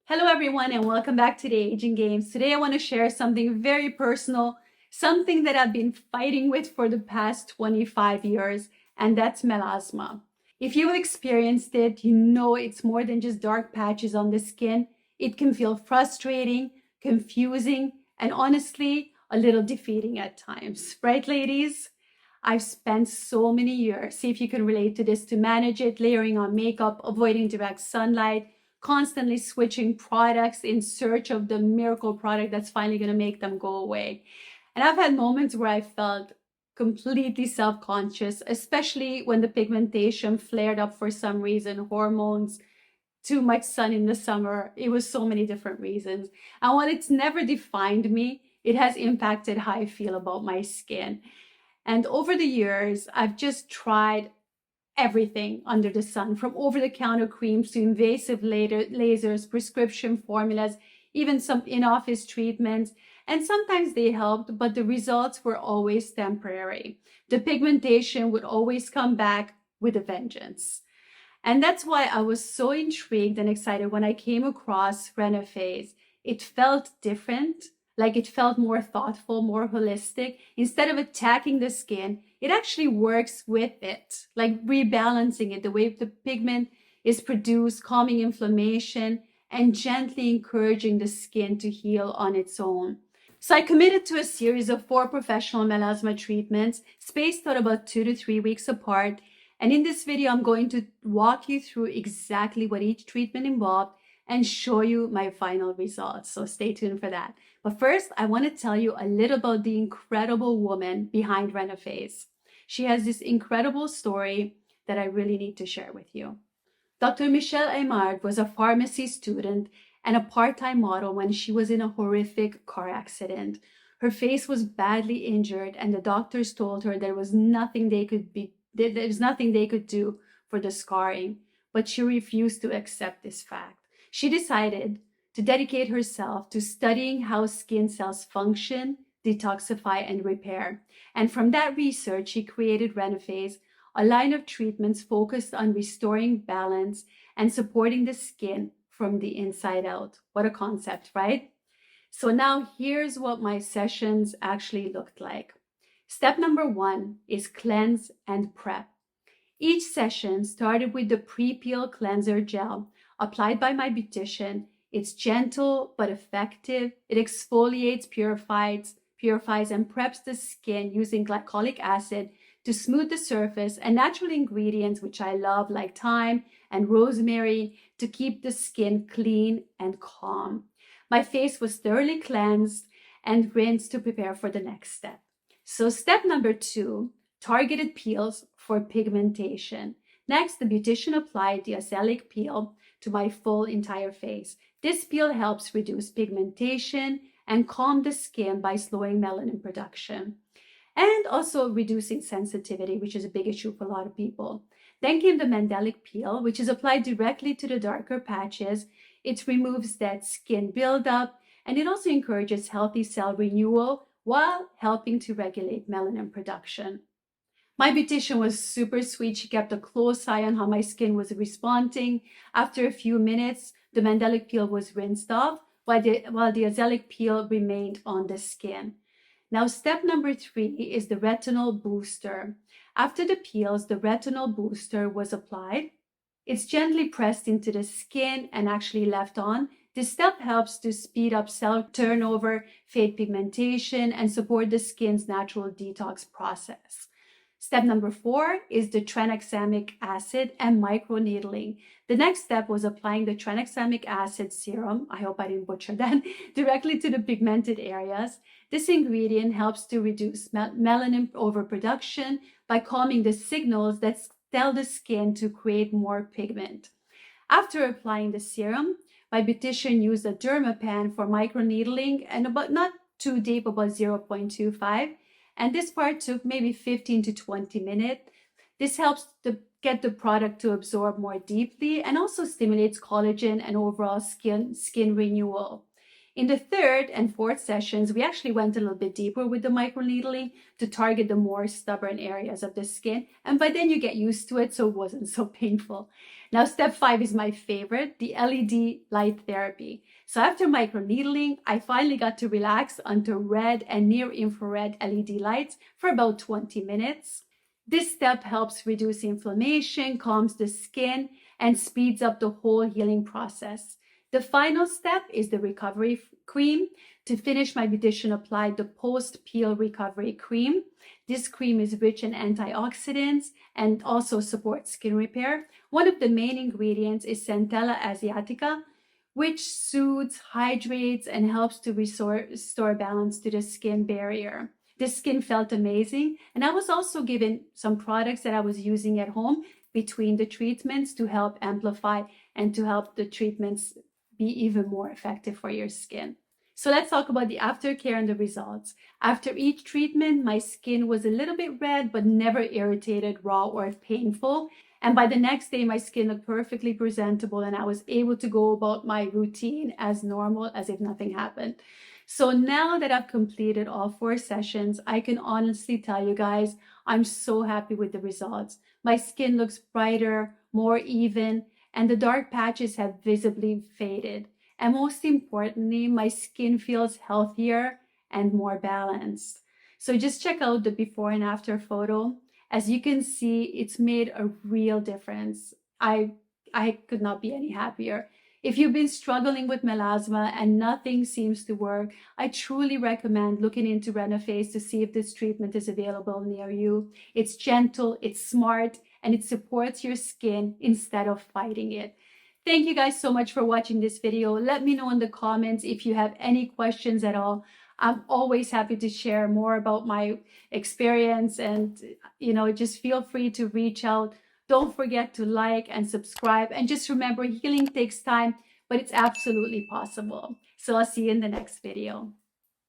Hello everyone and welcome back to the Aging Games. Today I want to share something very personal, something that I've been fighting with for the past 25 years, and that's melasma. If you've experienced it, you know it's more than just dark patches on the skin. It can feel frustrating, confusing, and honestly, a little defeating at times. Right, ladies? I've spent so many years, see if you can relate to this, to manage it, layering on makeup, avoiding direct sunlight, constantly switching products in search of the miracle product that's finally going to make them go away. And I've had moments where I felt completely self-conscious, especially when the pigmentation flared up for some reason, hormones, too much sun in the summer. It was so many different reasons. And while it's never defined me, it has impacted how I feel about my skin. And over the years, I've just tried everything under the sun, from over-the-counter creams to invasive lasers, prescription formulas, even some in-office treatments. And sometimes they helped, but the results were always temporary. The pigmentation would always come back with a vengeance. And that's why I was so intrigued and excited when I came across Renophase. It felt different, like it felt more thoughtful, more holistic. Instead of attacking the skin, it actually works with it, like rebalancing it, the way the pigment is produced, calming inflammation, and gently encouraging the skin to heal on its own. So I committed to a series of 4 professional melasma treatments, spaced out about 2 to 3 weeks apart. And in this video, I'm going to walk you through exactly what each treatment involved and show you my final results. So stay tuned for that. But first, I want to tell you a little about the incredible woman behind Renophase. She has this incredible story that I really need to share with you. Dr. Michèle Eymard was a pharmacy student and a part-time model when she was in a horrific car accident. Her face was badly injured, and the doctors told her there's nothing they could do for the scarring, but she refused to accept this fact. She decided to dedicate herself to studying how skin cells function, detoxify, and repair. And from that research, she created Renophase, a line of treatments focused on restoring balance and supporting the skin from the inside out. What a concept, right? So now here's what my sessions actually looked like. Step number 1 is cleanse and prep. Each session started with the pre-peel cleanser gel applied by my beautician. It's gentle but effective. It exfoliates, purifies, and preps the skin using glycolic acid to smooth the surface, and natural ingredients, which I love, like thyme and rosemary, to keep the skin clean and calm. My face was thoroughly cleansed and rinsed to prepare for the next step. So step number 2, targeted peels for pigmentation. Next, the beautician applied the azelaic peel to my full entire face. This peel helps reduce pigmentation and calm the skin by slowing melanin production, and also reducing sensitivity, which is a big issue for a lot of people. Then came the mandelic peel, which is applied directly to the darker patches. It removes that skin buildup, and it also encourages healthy cell renewal while helping to regulate melanin production. My beautician was super sweet. She kept a close eye on how my skin was responding. After a few minutes, the mandelic peel was rinsed off, while the azelaic peel remained on the skin. Now, step number 3 is the retinol booster. After the peels, the retinol booster was applied. It's gently pressed into the skin and actually left on. This step helps to speed up cell turnover, fade pigmentation, and support the skin's natural detox process. Step number 4 is the tranexamic acid and microneedling. The next step was applying the tranexamic acid serum, I hope I didn't butcher that, directly to the pigmented areas. This ingredient helps to reduce melanin overproduction by calming the signals that tell the skin to create more pigment. After applying the serum, my beautician used a dermapen for microneedling, and about not too deep, about 0.25. And this part took maybe 15 to 20 minutes. This helps to get the product to absorb more deeply and also stimulates collagen and overall skin renewal. In the third and fourth sessions, we actually went a little bit deeper with the microneedling to target the more stubborn areas of the skin. And by then you get used to it, so it wasn't so painful. Now, step 5 is my favorite, the LED light therapy. So after microneedling, I finally got to relax under red and near infrared LED lights for about 20 minutes. This step helps reduce inflammation, calms the skin, and speeds up the whole healing process. The final step is the recovery cream. To finish my condition, applied the post-peel recovery cream. This cream is rich in antioxidants and also supports skin repair. One of the main ingredients is Centella asiatica, which soothes, hydrates, and helps to restore balance to the skin barrier. The skin felt amazing, and I was also given some products that I was using at home between the treatments to help amplify and to help the treatments be even more effective for your skin. So let's talk about the aftercare and the results. After each treatment, my skin was a little bit red, but never irritated, raw, or painful. And by the next day, my skin looked perfectly presentable and I was able to go about my routine as normal, as if nothing happened. So now that I've completed all 4 sessions, I can honestly tell you guys, I'm so happy with the results. My skin looks brighter, more even, and the dark patches have visibly faded. And most importantly, my skin feels healthier and more balanced. So just check out the before and after photo. As you can see, it's made a real difference. I could not be any happier. If you've been struggling with melasma and nothing seems to work, I truly recommend looking into Renophase to see if this treatment is available near you. It's gentle, it's smart, and it supports your skin instead of fighting it. Thank you guys so much for watching this video. Let me know in the comments if you have any questions at all. I'm always happy to share more about my experience, and just feel free to reach out. Don't forget to like and subscribe, and just remember, healing takes time, but it's absolutely possible. So I'll see you in the next video.